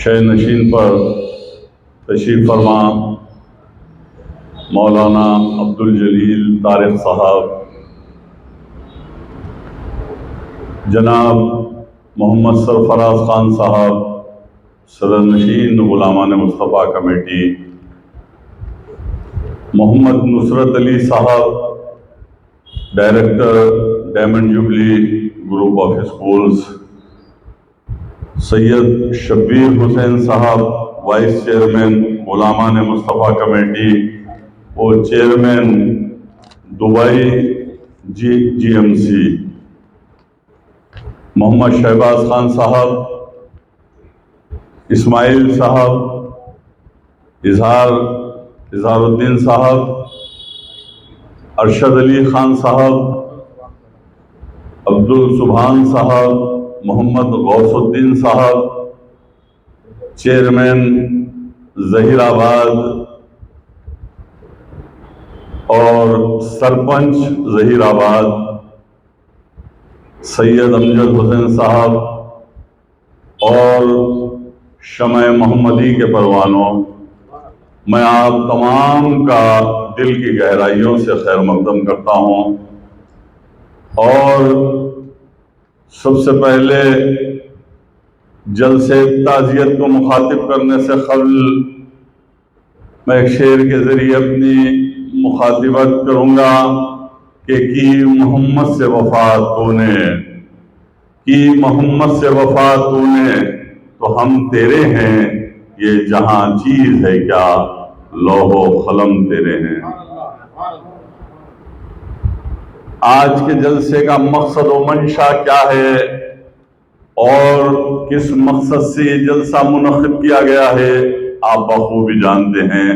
شہ نشین پر تشریف فرما مولانا عبدالجلیل طارق صاحب، جناب محمد سرفراز خان صاحب صدر نشین غلامان Mustafa committee, Muhammad Nusrat Ali sahab director Diamond Jubilee group of schools, Syed Shabbir Hussain sahab vice chairman Ghulaman Mustafa committee اور chairman Dubai G M C, Muhammad Shahbaz Khan sahab, Ismail صاحب، اظہار الدین صاحب، ارشد علی خان صاحب، عبدالسبحان صاحب، محمد غوث الدین صاحب، چیئرمین ظہیر آباد اور سرپنچ ظہیر آباد سید امجد حسین صاحب، اور شمع محمدی کے پروانوں، میں آپ تمام کا دل کی گہرائیوں سے خیر مقدم کرتا ہوں۔ اور سب سے پہلے جلسے تعزیت کو مخاطب کرنے سے قبل میں ایک شعر کے ذریعے اپنی مخاطبت کروں گا کہ کی محمد سے وفا تو نے، کی محمد سے وفا تو نے، تو ہم تیرے ہیں، یہ جہاں چیز ہے کیا، لوح و قلم تیرے ہیں۔ آج کے جلسے کا مقصد و منشا کیا ہے اور کس مقصد سے یہ جلسہ منعقد کیا گیا ہے، آپ بخوبی جانتے ہیں۔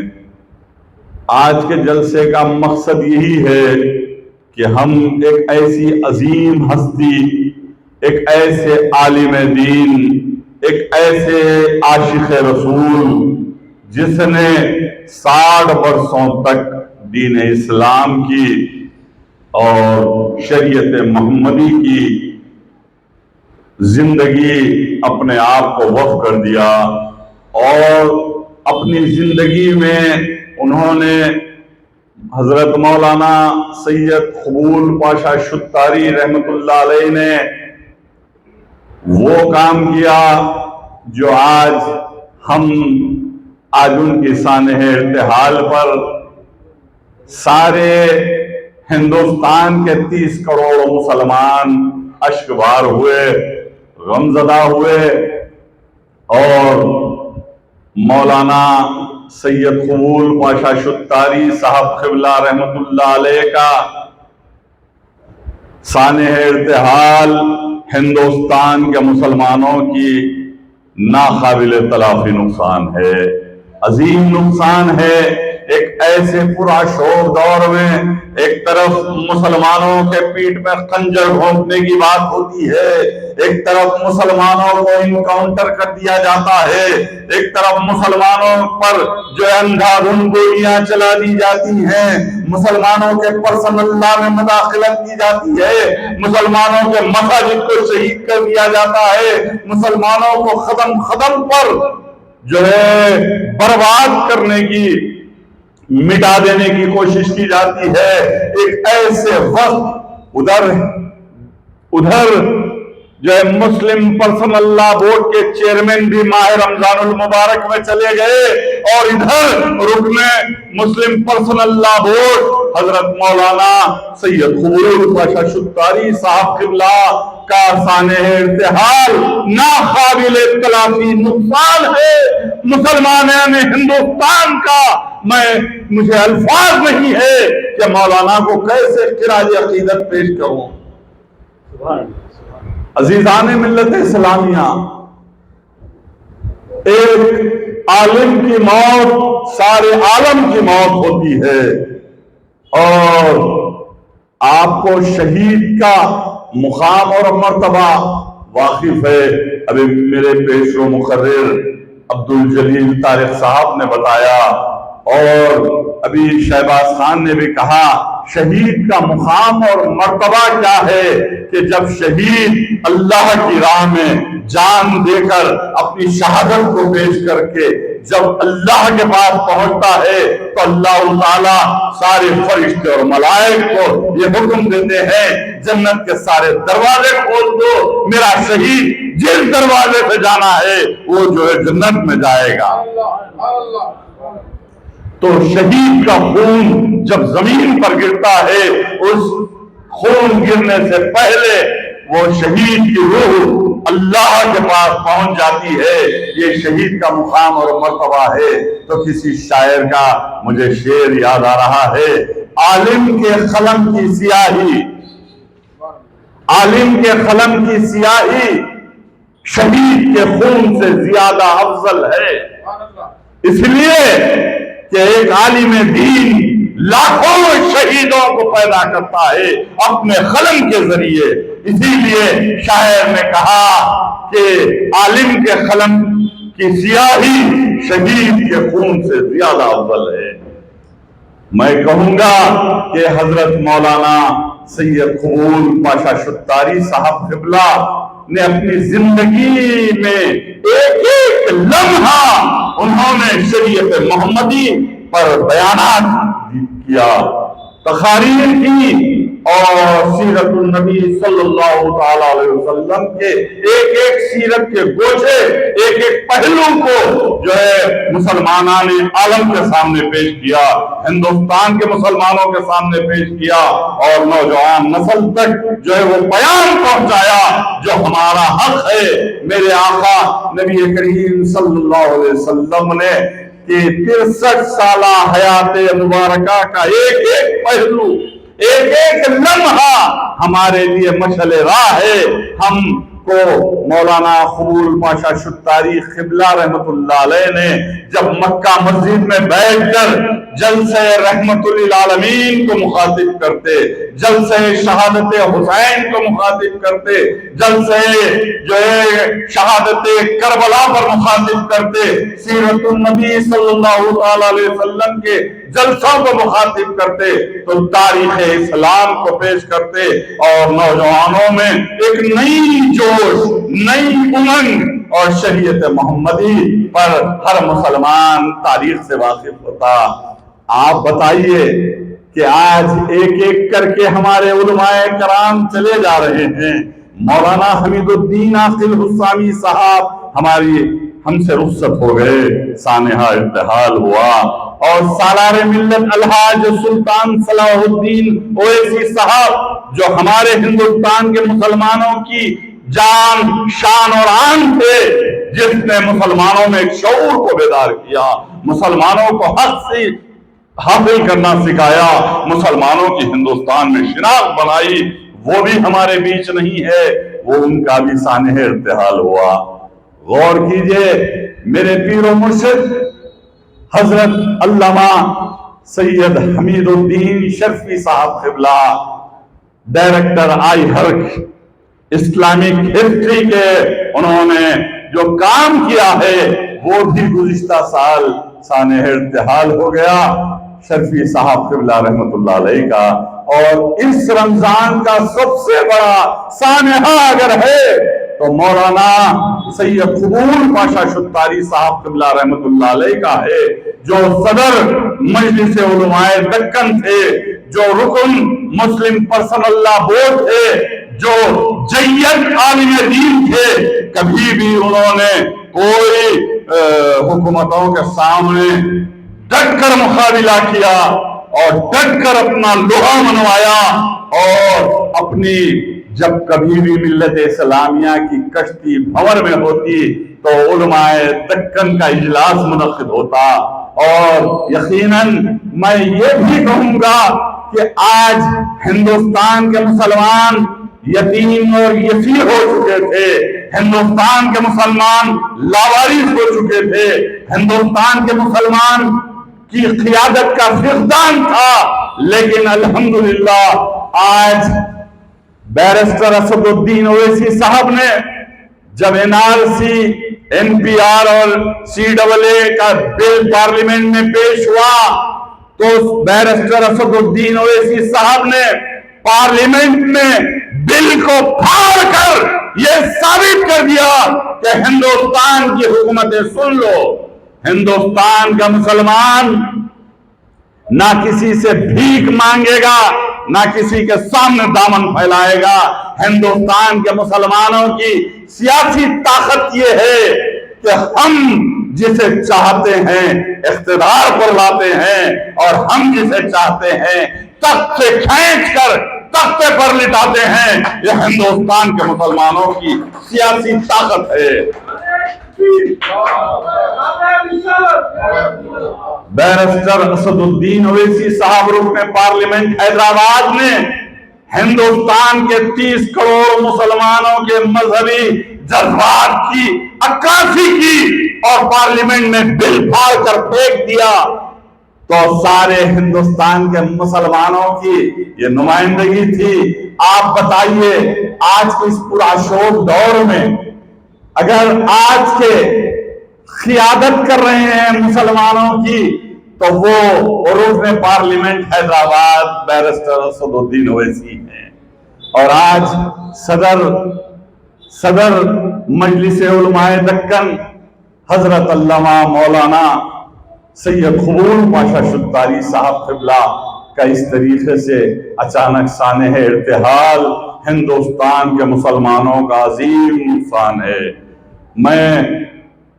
آج کے جلسے کا مقصد یہی ہے کہ ہم ایک ایسی عظیم ہستی، ایک ایسے عالم دین، ایک ایسے عاشق رسول جس نے 60 برسوں تک دین اسلام کی اور شریعت محمدی کی زندگی اپنے آپ کو وقف کر دیا، اور اپنی زندگی میں انہوں نے حضرت مولانا سید قبول پاشا شتاری رحمت اللہ علیہ نے وہ کام کیا جو آج ان کی سانح ارتحال پر سارے ہندوستان کے 30 کروڑ مسلمان اشکبار ہوئے، غمزدہ ہوئے، اور مولانا سید قبول پاشا شتاری صاحب قبلہ رحمت اللہ علیہ کا سانح ارتحال ہندوستان کے مسلمانوں کی ناقابل تلافی نقصان ہے، عظیم نقصان ہے۔ ایک ایسے پراشور دور میں ایک طرف مسلمانوں کے پیٹھ میں خنجر گھونپنے کی بات ہوتی ہے، ایک طرف مسلمانوں کو انکاؤنٹر کر دیا جاتا ہے، ایک طرف مسلمانوں پر جو اندھا دھند گولیاں چلا دی جاتی ہیں، مسلمانوں کے پرسنل لا میں مداخلت کی جاتی ہے، مسلمانوں کے مساجد کو شہید کر دیا جاتا ہے، مسلمانوں کو قدم پر جو ہے برباد کرنے کی، مٹا دینے کی کوشش کی جاتی ہے۔ ایک ایسے وقت ادھر جو ہے مسلم پرسنل لا بورڈ کے چیئرمین بھی ماہ رمضان المبارک میں چلے گئے، اور ادھر رکن مسلم پرسنل لا بورڈ حضرت مولانا سید قبول پاشا شتاری صاحب قبلہ کا سانح ارتحال ناقابل تلافی نقصان ہے مسلمانان ہندوستان کا۔ مجھے الفاظ نہیں ہے کہ مولانا کو کیسے خراج عقیدت پیش کروں۔ عزیزان ملت اسلامیہ، ایک عالم کی موت سارے عالم کی موت ہوتی ہے، اور آپ کو شہید کا مقام اور مرتبہ واقف ہے۔ ابھی میرے پیشرو مقرر عبدالجلیل طارق صاحب نے بتایا، اور ابھی شہباز خان نے بھی کہا، شہید کا مقام اور مرتبہ کیا ہے کہ جب شہید اللہ کی راہ میں جان دے کر اپنی شہادت کو پیش کر کے جب اللہ کے پاس پہنچتا ہے تو اللہ تعالیٰ سارے فرشتے اور ملائک کو یہ حکم دیتے ہیں جنت کے سارے دروازے کھول دو، میرا شہید جس دروازے سے جانا ہے وہ جو ہے جنت میں جائے گا۔ تو شہید کا خون جب زمین پر گرتا ہے، اس خون گرنے سے پہلے وہ شہید کی روح اللہ کے پاس پہنچ جاتی ہے۔ یہ شہید کا مقام اور مرتبہ ہے۔ تو کسی شاعر کا مجھے شعر یاد آ رہا ہے، عالم کے قلم کی سیاہی، عالم کے قلم کی سیاہی شہید کے خون سے زیادہ افضل ہے۔ اس لیے کہ ایک عالم دین لاکھوں شہیدوں کو پیدا کرتا ہے اپنے قلم کے ذریعے۔ اسی لیے شاعر نے کہا کہ عالم کے قلم کی سیاہی شہید کے خون سے زیادہ افضل ہے۔ میں کہوں گا کہ حضرت مولانا سید قبول پاشا شتاری صاحب قبلہ نے اپنی زندگی میں ایک ایک لمحہ انہوں نے شریعت محمدی پر بیانات کیا، تقاریر کی، اور سیرت النبی صلی اللہ تعالی علیہ وسلم کے ایک ایک سیرت کے گوشے، ایک ایک پہلو کو جو ہے مسلمانان عالم کے سامنے پیش کیا، ہندوستان کے مسلمانوں کے سامنے پیش کیا، اور نوجوان نسل تک جو ہے وہ بیان پہنچایا جو ہمارا حق ہے۔ میرے آقا نبی کریم صلی اللہ علیہ وسلم نے کہ 63 سالہ حیات مبارکہ کا ایک ایک پہلو، ایک ایک لمحہ ہمارے لیے مشعل راہ ہے۔ ہم کو مولانا قبول پاشا شتاری قبلہ رحمت اللہ علیہ نے جب مکہ مسجد میں بیٹھ کر جلسہ رحمت للعالمین کو مخاطب کرتے، جلسہ شہادت حسین کو مخاطب کرتے، جلسہ جو ہے شہادت کربلا پر مخاطب کرتے، سیرت النبی صلی اللہ علیہ وسلم کے جلسوں کو مخاطب کرتے، تو تاریخ اسلام کو پیش کرتے، اور نوجوانوں میں ایک نئی جوش، نئی امنگ اور شریعت محمدی پر ہر مسلمان تاریخ سے واقف ہوتا۔ آپ بتائیے کہ آج ایک ایک کر کے ہمارے علماء کرام چلے جا رہے ہیں۔ مولانا حمید الدین عاقل حسامی صاحب ہم سے رخصت ہو گئے، سانحہ ارتحال ہوا، اور سالار ملت الحاج سلطان صلاح الدین اویسی صاحب جو ہمارے ہندوستان کے مسلمانوں کی جان، شان اور آن تھے، جس نے مسلمانوں میں ایک شعور کو بیدار کیا، مسلمانوں کو حق سے حاصل کرنا سکھایا، مسلمانوں کی ہندوستان میں شناخت بنائی، وہ بھی ہمارے بیچ نہیں ہے، وہ ان کا بھی سانحہ ارتحال ہوا۔ غور کیجئے، میرے پیر و مرشد حضرت علامہ سید حمید الدین شرفی صاحب قبلہ، ڈائریکٹر آئی ہرک اسلامک ہسٹری کے، انہوں نے جو کام کیا ہے وہ بھی گزشتہ سال سانحہ ارتحال ہو گیا، شرفی صاحب قبلہ رحمت اللہ علیہ کا۔ اور اس رمضان کا سب سے بڑا سانحہ اگر ہے تو مولانا سید قبول پاشا شتاری صاحب قبلہ رحمت اللہ علیہ کا ہے، جو صدر مجلس علماء دکن تھے، جو رکن مسلم پرسنل لا بورڈ تھے، جو جید عالم دین تھے۔ کبھی بھی انہوں نے کوئی حکومتوں کے سامنے ڈٹ کر مقابلہ کیا، اور ڈٹ کر اپنا لوہا منوایا، اور اپنی جب کبھی بھی ملت اسلامیہ کی کشتی بھنور میں ہوتی تو علماء دکن کا اجلاس منعقد ہوتا۔ اور یقیناً میں یہ بھی کہوں گا کہ آج ہندوستان کے مسلمان یتیم اور یسیر ہو چکے تھے، ہندوستان کے مسلمان لاوارث ہو چکے تھے، ہندوستان کے مسلمان کی قیادت کا فقدان تھا، لیکن الحمدللہ آج بیرسٹر اسد الدین اویسی صاحب نے جب NRC NPR اور CAA کا بل پارلیمنٹ میں پیش ہوا تو بیرسٹر اسد الدین اویسی صاحب نے پارلیمنٹ میں بل کو پھاڑ کر یہ ثابت کر دیا کہ ہندوستان کی حکومتیں سن لو، ہندوستان کا مسلمان نہ کسی سے بھیک مانگے گا، نہ کسی کے سامنے دامن پھیلائے گا۔ ہندوستان کے مسلمانوں کی سیاسی طاقت یہ ہے کہ ہم جسے چاہتے ہیں اقتدار پر لاتے ہیں، اور ہم جسے چاہتے ہیں تخت سے کھینچ کر تختے پر لٹاتے ہیں۔ یہ ہندوستان کے مسلمانوں کی سیاسی طاقت ہے۔ بیرسٹر اسد الدین اویسی صاحب رکن پارلیمنٹ حیدرآباد نے ہندوستان کے 30 کروڑ مسلمانوں کے مذہبی جذبات کی عکاسی کی اور پارلیمنٹ میں بل پھاڑ کر پھینک دیا، تو سارے ہندوستان کے مسلمانوں کی یہ نمائندگی تھی۔ آپ بتائیے آج کے اس پرآشوب دور میں اگر آج کے قیادت کر رہے ہیں مسلمانوں کی، تو وہ رکن پارلیمنٹ حیدرآباد بیرسٹر اسد الدین اویسی ہیں، اور آج صدر مجلس علماء دکن حضرت علامہ مولانا سید قبول پاشا شتاری صاحب قبلہ کا اس طریقے سے اچانک سانحہ ارتحال ہندوستان کے مسلمانوں کا عظیم نقصان ہے۔ میں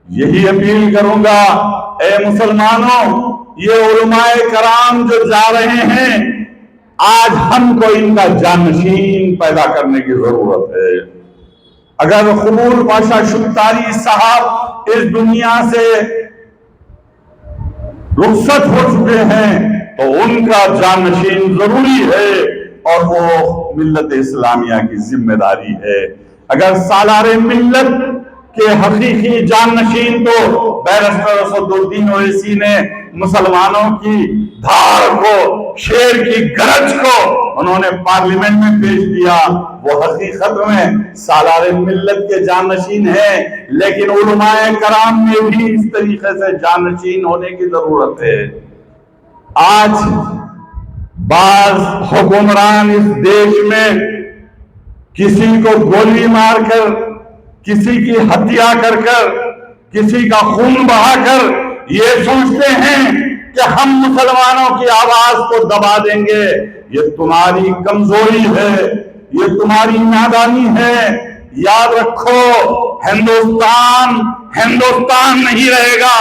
یہی اپیل کروں گا، اے مسلمانوں، یہ علماء کرام جو جا رہے ہیں، آج ہم کو ان کا جانشین پیدا کرنے کی ضرورت ہے۔ اگر قبول پاشا شتاری صاحب اس دنیا سے رخصت ہو چکے ہیں تو ان کا جانشین ضروری ہے، اور وہ ملت اسلامیہ کی ذمہ داری ہے۔ اگر سالار ملت کے حقیقی جانشین تو بیرسٹر اسد الدین اویسی نے مسلمانوں کی دھار کو، شیر کی گرج کو انہوں نے پارلیمنٹ میں پیش دیا، وہ حقیقت میں سالار ملت کے جانشین ہیں، لیکن علماء کرام میں بھی اس طریقے سے جانشین ہونے کی ضرورت ہے۔ آج بعض حکمران اس دیش میں کسی کو گولی مار کر، کسی کی ہتیا کر کر، کسی کا خون بہا کر یہ سوچتے ہیں کہ ہم مسلمانوں کی آواز کو دبا دیں گے۔ یہ تمہاری کمزوری ہے، یہ تمہاری نادانی ہے۔ یاد رکھو، ہندوستان نہیں رہے گا۔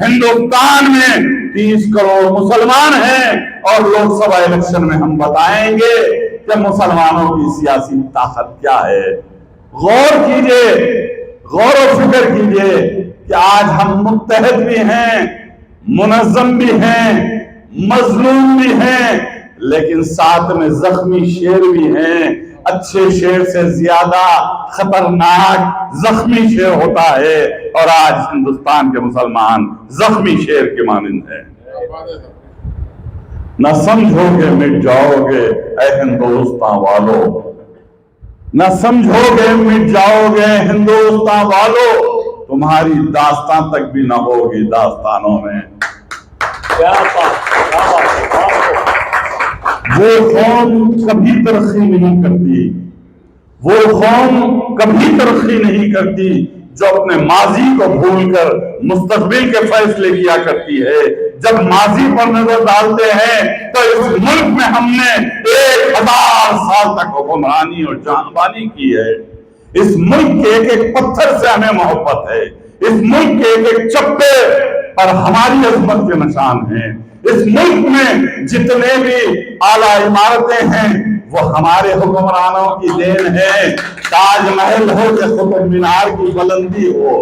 ہندوستان میں 30 کروڑ مسلمان ہیں، اور لوک سبھا الیکشن میں ہم بتائیں گے کہ مسلمانوں کی سیاسی طاقت کیا ہے۔ غور کیجئے، غور و فکر کیجئے کہ آج ہم متحد بھی ہیں، منظم بھی ہیں، مظلوم بھی ہیں، لیکن ساتھ میں زخمی شیر بھی ہیں۔ اچھے شیر سے زیادہ خطرناک زخمی شیر ہوتا ہے، اور آج ہندوستان کے مسلمان زخمی شیر کے مانند ہیں۔ نہ سمجھو گے مٹ جاؤ گے اے ہندوستان والو، نہ سمجھو گے مٹ جاؤ گے ہندوستان والو، تمہاری داستان تک بھی نہ ہوگی داستانوں میں۔ وہ قوم کبھی ترقی نہیں کرتی، وہ قوم کبھی ترقی نہیں کرتی جو اپنے ماضی کو بھول کر مستقبل کے فیصلے کیا کرتی ہے۔ جب ماضی پر نظر ڈالتے ہیں تو اس ملک میں ہم نے 1000 سال تک حکمرانی اور جانبانی کی ہے۔ اس ملک کے ایک ایک پتھر سے ہمیں محبت ہے، اس ملک کے ایک ایک چپے پر ہماری عظمت کے نشان ہیں۔ اس ملک میں جتنے بھی اعلیٰ عمارتیں ہیں وہ ہمارے حکمرانوں کی دین ہے۔ تاج محل ہو کہ قطب مینار کی بلندی ہو،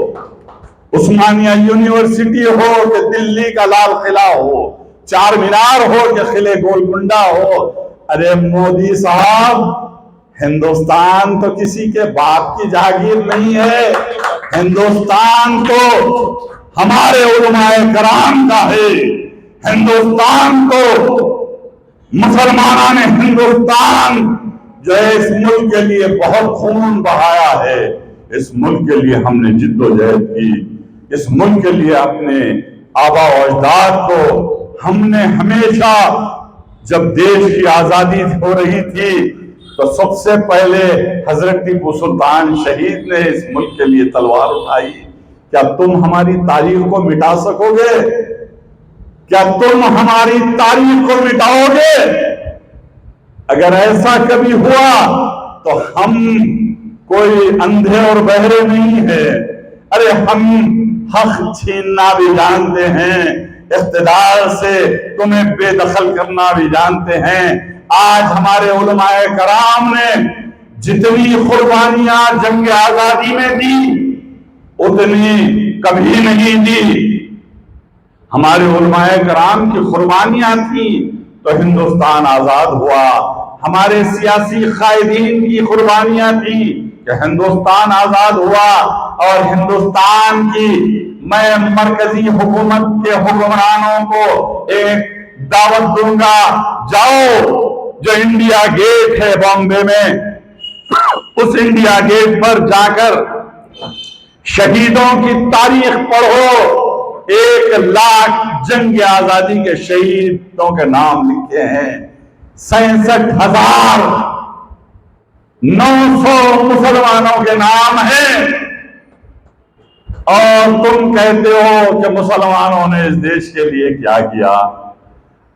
عثمانیہ یونیورسٹی ہو کہ دلی کا لال قلعہ ہو، چار مینار ہو کہ قلعہ گولکنڈہ ہو۔ ارے مودی صاحب، ہندوستان تو کسی کے باپ کی جاگیر نہیں ہے، ہندوستان تو ہمارے علماء کرام کا ہے۔ ہندوستان کو مسلمانان ہندوستان جو ہے اس ملک کے لیے بہت خون بہایا ہے، اس ملک کے لیے ہم نے جد و جہد کی، اس ملک کے لیے اپنے آبا و اجداد کو ہم نے ہمیشہ جب دیش کی آزادی ہو رہی تھی تو سب سے پہلے حضرت ٹیپو سلطان شہید نے اس ملک کے لیے تلوار اٹھائی. کیا تم ہماری تاریخ کو مٹا سکو گے؟ کیا تم ہماری تاریخ کو مٹاؤ گے؟ اگر ایسا کبھی ہوا تو ہم کوئی اندھے اور بہرے نہیں ہے. ارے ہم حق چھیننا بھی جانتے ہیں، اقتدار سے تمہیں بے دخل کرنا بھی جانتے ہیں. آج ہمارے علماء کرام نے جتنی قربانیاں جنگ آزادی میں دی اتنی کبھی نہیں دی. ہمارے علماء کرام کی قربانیاں تھیں تو ہندوستان آزاد ہوا. ہمارے سیاسی قائدین کی قربانیاں تھیں کہ ہندوستان آزاد ہوا. اور ہندوستان کی میں مرکزی حکومت کے حکمرانوں کو ایک دعوت دوں گا، جاؤ جو انڈیا گیٹ ہے بامبے میں، اس انڈیا گیٹ پر جا کر شہیدوں کی تاریخ پڑھو. 1,00,000 جنگ آزادی کے شہیدوں کے نام لکھے ہیں. 66,900 مسلمانوں کے نام ہیں. اور تم کہتے ہو کہ مسلمانوں نے اس دیش کے لیے کیا کیا؟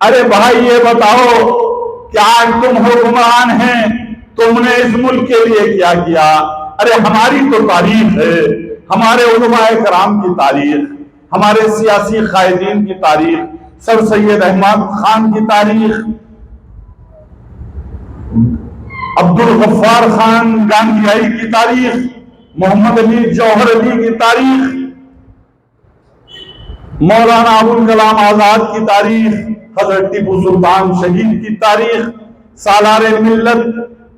ارے بھائی یہ بتاؤ کہ آج تم حکمران ہیں، تم نے اس ملک کے لیے کیا کیا؟ ارے ہماری تو تاریخ ہے، ہمارے علماء کرام کی تاریخ، ہمارے سیاسی قائدین کی تاریخ، سر سید احمد خان کی تاریخ، عبدالغفار خان گاندھیائی کی تاریخ، محمد علی جوہر علی کی تاریخ، مولانا ابوالکلام آزاد کی تاریخ، حضرت ٹیپو سلطان شہید کی تاریخ، سالار ملت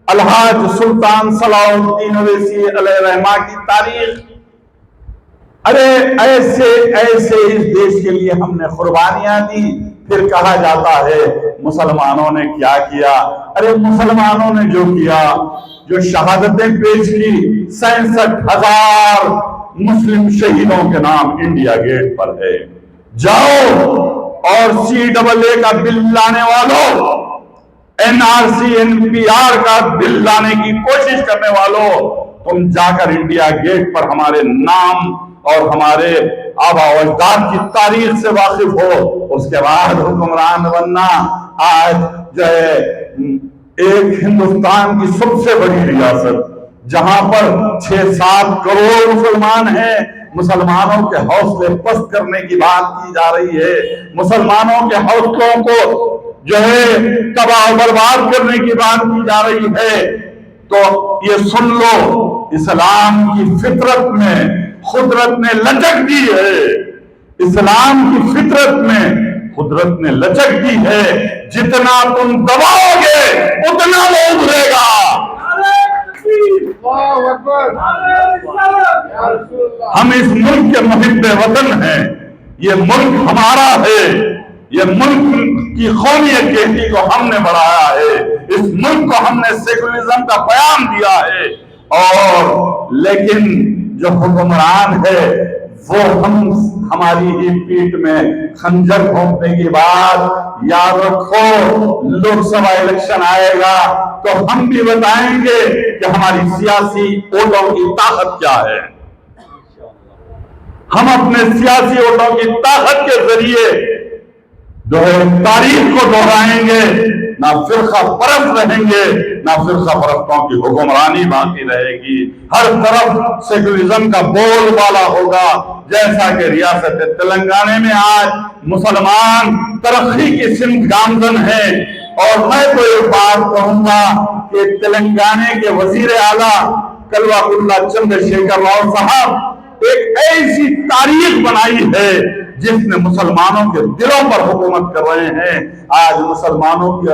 الحاج سلطان صلاح الدین اویسی علیہ رحمہ کی تاریخ. ارے ایسے ایسے اس دیش کے لیے ہم نے قربانیاں دی. پھر کہا جاتا ہے مسلمانوں نے کیا کیا؟ ارے مسلمانوں نے جو کیا، جو شہادتیں پیش کی، 66,000 مسلم شہیدوں کے نام انڈیا گیٹ پر ہے. جاؤ اور CAA کا بل لانے والوں، NRC NPR کا بل لانے کی کوشش کرنے والوں، تم جا کر انڈیا گیٹ پر ہمارے نام اور ہمارے آبا و اجداد کی تاریخ سے واقف ہو، اس کے بعد حکمران بننا. آج جو ہے ایک ہندوستان کی سب سے بڑی ریاست جہاں پر 6-7 کروڑ مسلمان ہیں، مسلمانوں کے حوصلے پست کرنے کی بات کی جا رہی ہے، مسلمانوں کے حوصلوں کو جو ہے تباہ و برباد کرنے کی بات کی جا رہی ہے. تو یہ سن لو، اسلام کی فطرت میں قدرت نے لچک دی ہے. اسلام کی فطرت میں قدرت نے لچک دی ہے. جتنا تم دباؤ گے اتنا وہ ابھرے گا. ہم اس ملک کے محب وطن ہیں، یہ ملک ہمارا ہے، یہ ملک کی قومیت کہتی کو ہم نے بڑھایا ہے، اس ملک کو ہم نے سیکولرزم کا پیام دیا ہے. اور لیکن جو حکمران ہے وہ ہماری ہی پیٹ میں خنجر گھونپنے کی بات یاد رکھو. لوک سبھا الیکشن آئے گا تو ہم بھی بتائیں گے کہ ہماری سیاسی ووٹوں کی طاقت کیا ہے. ہم اپنے سیاسی ووٹوں کی طاقت کے ذریعے جو ہے تاریخ کو دہرائیں گے. نہ فرقہ پرست رہیں گے، نہ فرقہ پرستوں کی حکمرانی باقی رہے گی. ہر طرف سیکولرزم کا بول بالا ہوگا. جیسا کہ ریاست تلنگانہ میں آج مسلمان ترقی کی سمت گامزن ہیں. اور میں تو ایک بات کہوں گا کہ تلنگانہ کے وزیر اعلیٰ کلواکنٹلا چندر شیکھر راؤ صاحب ایک ایسی تاریخ بنائی ہے جس نے مسلمانوں کے دلوں پر حکومت کر رہے ہیں. آج مسلمانوں کی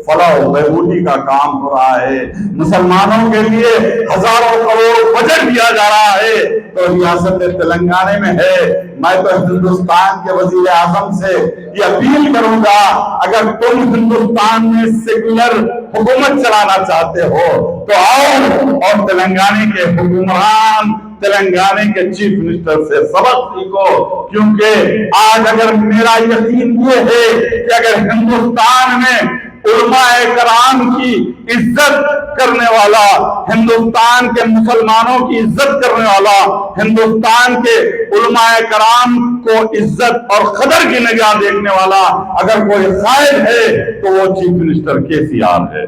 فلاح و بہبودی کا کام ہو رہا ہے، مسلمانوں کے لیے ہزاروں کروڑ بجٹ دیا جا رہا ہے. تو ریاست تلنگانہ میں ہے. میں تو ہندوستان کے وزیر اعظم سے یہ اپیل کروں گا، اگر تم ہندوستان میں سیکولر حکومت چلانا چاہتے ہو تو آؤ اور تلنگانہ کے حکمران تلنگانہ کے چیف منسٹر سے سبق سیکھو، کیونکہ آج اگر میرا یقین یہ ہے کہ اگر ہندوستان میں علماء کرام کی عزت کرنے والا، ہندوستان کے مسلمانوں کی عزت کرنے والا، ہندوستان کے علماء کرام کو عزت اور قدر کی نگاہ دیکھنے والا اگر کوئی قائد ہے تو وہ چیف منسٹر KCR ہے۔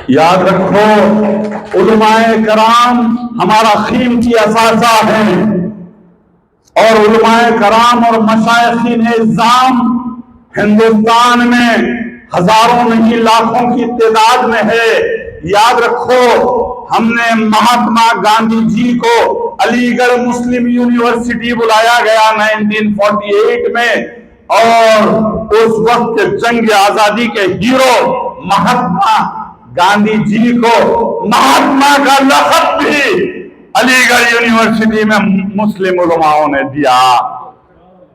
یاد رکھو، علماء کرام ہمارا قیمتی اثاثہ ہیں، اور علماء کرام اور مشائخین اعظام ہندوستان میں ہزاروں نہیں لاکھوں کی تعداد میں ہے۔ یاد رکھو، ہم نے مہاتما گاندھی جی کو علی گڑھ مسلم یونیورسٹی بلایا گیا 1948 میں، اور اس وقت کے جنگ آزادی کے ہیرو مہاتما گاندھی جی کو مہاتما کا لقب بھی علی گڑھ یونیورسٹی میں مسلم علماؤں نے دیا،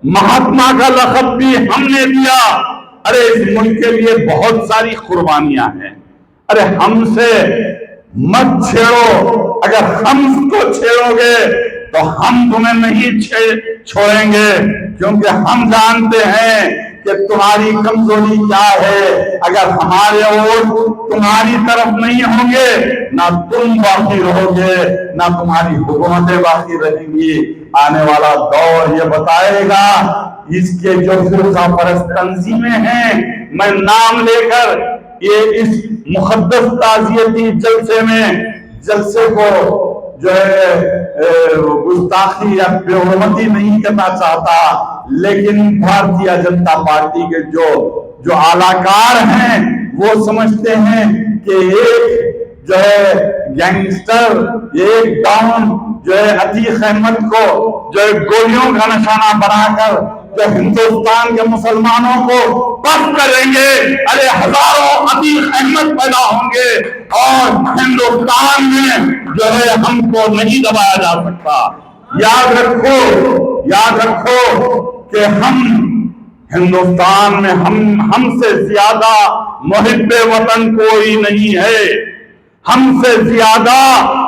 مہاتما کا لقب بھی ہم نے دیا۔ ارے اس ملک کے لیے بہت ساری قربانیاں ہیں، ارے ہم سے مت چھیڑو، اگر ہم کو چھیڑو گے تو ہم تمہیں نہیں چھوڑیں گے، کیونکہ ہم جانتے ہیں کہ تمہاری کمزوری کیا ہے۔ اگر ہمارے ووٹ تمہاری طرف نہیں ہوں گے، نہ تم باقی رہو گے، نہ تمہاری حکومتیں باقی رہیں گی۔ آنے والا دور یہ بتائے گا، اس کے جو فرقہ پرست تنظیمیں ہیں، میں نام لے کر یہ اس مقدس تعزیتی جلسے کو جو ہے گستاخی یا بے حرمتی نہیں کرنا چاہتا، لیکن بھارتیہ جنتا پارٹی کے جو اعلیٰ کار ہیں وہ سمجھتے ہیں کہ ایک جو ہے گینگسٹر، ایک ڈاؤن جو ہے عتیق احمد کو جو ہے گولیوں کا نشانہ بنا کر جو ہندوستان کے مسلمانوں کو پس کریں گے، ارے ہزاروں عتیق احمد پیدا ہوں گے، اور ہندوستان میں جو ہے ہم کو نہیں دبایا جا سکتا۔ یاد رکھو کہ ہم ہندوستان میں ہم سے زیادہ محب وطن کوئی نہیں ہے، ہم سے زیادہ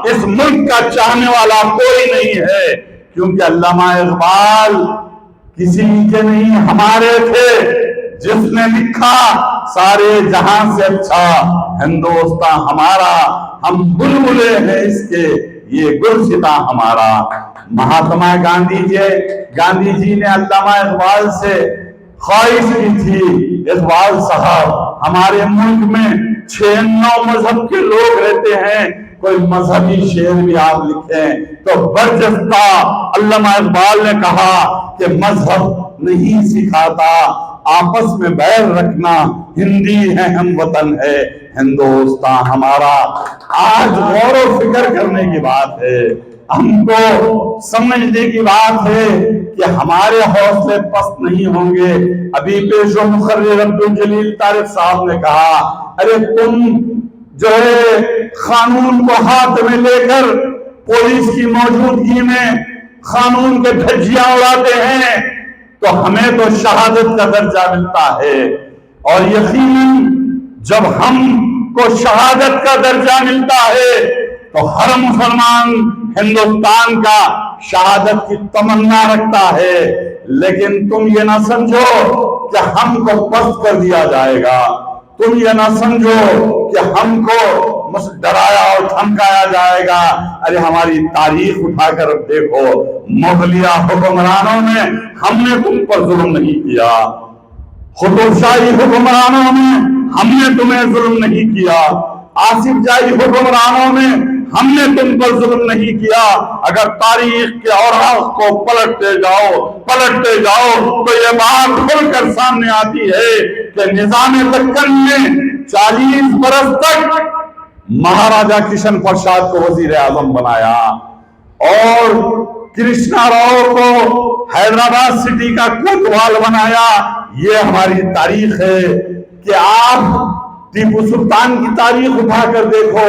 اس ملک کا چاہنے والا کوئی نہیں ہے، کیونکہ علامہ اقبال کسی کے نہیں ہمارے تھے، جس نے لکھا سارے جہاں سے اچھا ہندوستان ہمارا، ہم بلبلے ہیں اس کے یہ گلستاں ہمارا۔ مہاتما گاندھی جی نے علامہ اقبال سے خواہش کی تھی، اقبال صاحب ہمارے ملک میں 6-9 مذہب کے لوگ رہتے ہیں، کوئی مذہبی شعر بھی آپ لکھیں تو برجستہ علامہ اقبال نے کہا کہ مذہب نہیں سکھاتا آپس میں بیر رکھنا، ہندی ہے ہم وطن ہے ہندوستان ہمارا۔ آج غور و فکر کرنے کی بات ہے، ہم کو سمجھنے کی بات ہے کہ ہمارے حوصلے پست نہیں ہوں گے۔ ابھی پیشو مقرر عبدالجلیل طارق صاحب نے کہا، ارے تم جو ہے قانون کو ہاتھ میں لے کر پولیس کی موجودگی میں قانون کے دھجیاں اڑاتے ہیں تو ہمیں تو شہادت کا درجہ ملتا ہے، اور یقیناً جب ہم کو شہادت کا درجہ ملتا ہے تو ہر مسلمان ہندوستان کا شہادت کی تمنا رکھتا ہے، لیکن تم یہ نہ سمجھو کہ ہم کو پست کر دیا جائے گا، تم یہ نہ سمجھو کہ ہم کو ڈرایا اور دھمکایا جائے گا۔ ارے ہماری تاریخ اٹھا کر دیکھو، مغلیہ حکمرانوں نے ہم نے تم پر ظلم نہیں کیا، قطب شاہی حکمرانوں نے ہم نے تمہیں ظلم نہیں کیا، آصف جاہی حکمرانوں نے ہم نے تم پر ظلم نہیں کیا۔ اگر تاریخ کے اوراق کو پلٹتے جاؤ تو یہ بات کھل کر سامنے آتی ہے کہ نظام دکن نے 40 برس تک مہاراجا کشن پرساد کو وزیر اعظم بنایا، اور کرشنا راؤ کو حیدرآباد سٹی کا کوتوال بنایا۔ یہ ہماری تاریخ ہے کہ آپ ٹیپو سلطان کی تاریخ اٹھا کر دیکھو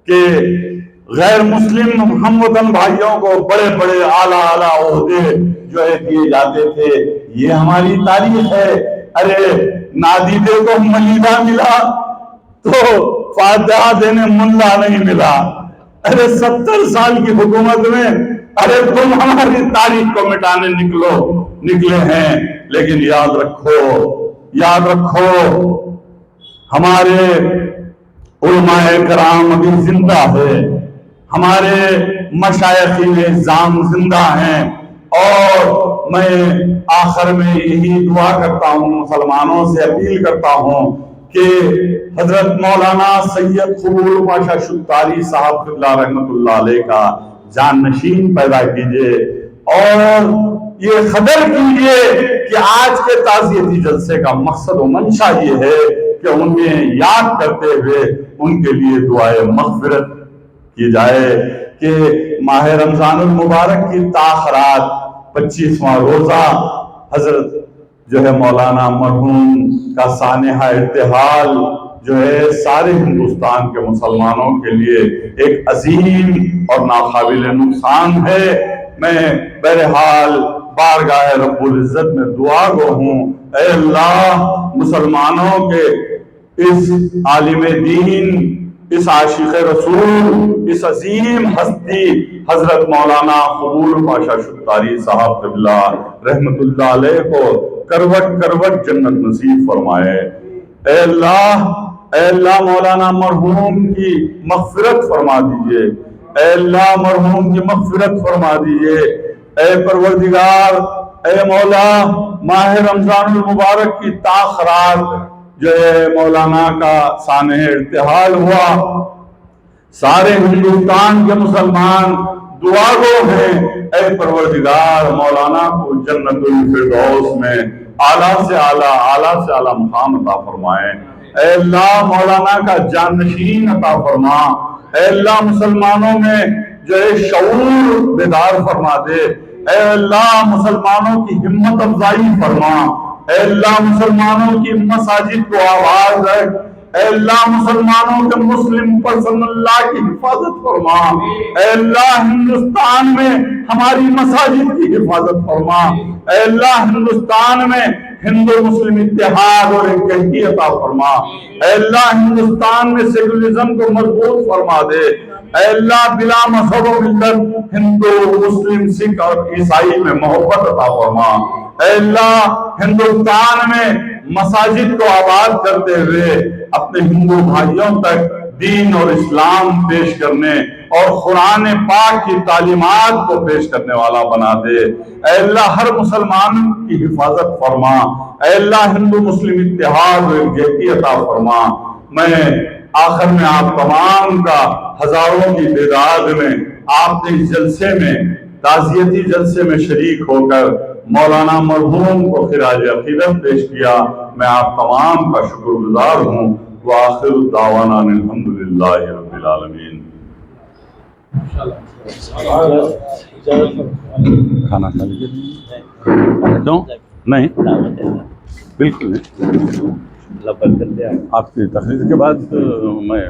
کہ غیر مسلم ہم وطن بھائیوں کو بڑے بڑے اعلیٰ عہدے جو ہے دیے جاتے تھے، یہ ہماری تاریخ ہے۔ ارے نادیدے کو ملیدہ ملا تو فاتحہ دینے ملا نہیں ملا، ارے 70 سال کی حکومت میں ارے تم ہماری تاریخ کو مٹانے نکلے ہیں. لیکن یاد رکھو ہمارے علماء کرام ابھی زندہ ہے، ہمارے مشائخین اعظام زندہ ہیں، اور میں آخر میں یہی دعا کرتا ہوں، مسلمانوں سے اپیل کرتا ہوں کہ حضرت مولانا سید قبول پاشا شتاری صاحب قبلہ رحمت اللہ علیہ کا جانشین پیدا کیجئے، اور یہ خبر کیجئے کہ آج کے تعزیتی جلسے کا مقصد و منشا یہ ہے کہ انہیں یاد کرتے ہوئے ان کے لیے دعائے مغفرت کی جائے کہ ماہ رمضان المبارک کی تاخرات 25واں روزہ حضرت جو ہے مولانا مرحوم کا سانحہ ارتحال جو ہے سارے ہندوستان کے مسلمانوں کے لیے ایک عظیم اور ناقابل نقصان ہے. میں بہرحال بارگاہ رب العزت میں دعا گو ہوں، اے اللہ مسلمانوں کے اس عالم دین، اس عاشق رسول، اس عظیم ہستی حضرت مولانا قبول پاشا شتاری صاحب قبلہ رحمت اللہ علیہ کو کروٹ جنت نصیب فرمائے. اے اللہ مولانا مرحوم کی مغفرت فرما دیجئے، اے اللہ مرحوم کی مغفرت فرما دیجئے. اے پروردگار، اے مولا، ماہ رمضان المبارک کی تاخرات جو ہے مولانا کا سانحہ ارتحال ہوا، سارے ہندوستان کے مسلمان دعا گو ہیں. اے پروردگار مولانا کو جنت الفردوس میں اعلیٰ سے اعلیٰ مقام عطا فرمائے. اے اللہ مولانا کا جانشین عطا فرما. اے اللہ مسلمانوں میں جو ہے شعور بیدار فرما دے. اے اللہ مسلمانوں کی ہمت افزائی فرما. اے اللہ مسلمانوں کی مساجد کو آواز رکھ. اے اللہ مسلمانوں کے مسلم پرسن اللہ کی حفاظت فرما. اے اللہ ہندوستان میں ہماری مساجد کی حفاظت فرما. اے اللہ ہندوستان میں ہندو مسلم اتحاد اور یکجہتی عطا فرما. اے اللہ ہندوستان میں سیکولرزم کو مضبوط فرما دے. اے اللہ بلا مذہب و ملت ہندو مسلم سکھ اور عیسائی میں محبت عطا فرما. اے اللہ ہندوستان میں مساجد کو آباد کرتے ہوئے اپنے ہندو بھائیوں تک دین اور اسلام پیش کرنے اور قرآن پاک کی تعلیمات کو پیش کرنے والا بنا دے. اے اللہ ہر مسلمان کی حفاظت فرما. اے اللہ ہندو مسلم اتحاد و یکجہتی عطا فرما. میں آخر میں آپ تمام کا ہزاروں کی تعداد میں آپ نے اس جلسے میں تعزیتی جلسے میں شریک ہو کر مولانا مرحوم کو خراج عقیدت پیش کیا. میں آپ تمام کا شکر گزار ہوں. وآخر دعوانا الحمدللہ رب العالمین. کھانا کھا لیجیے. کیوں نہیں؟ بالکل نہیں. آپ کی تقریر کے بعد میں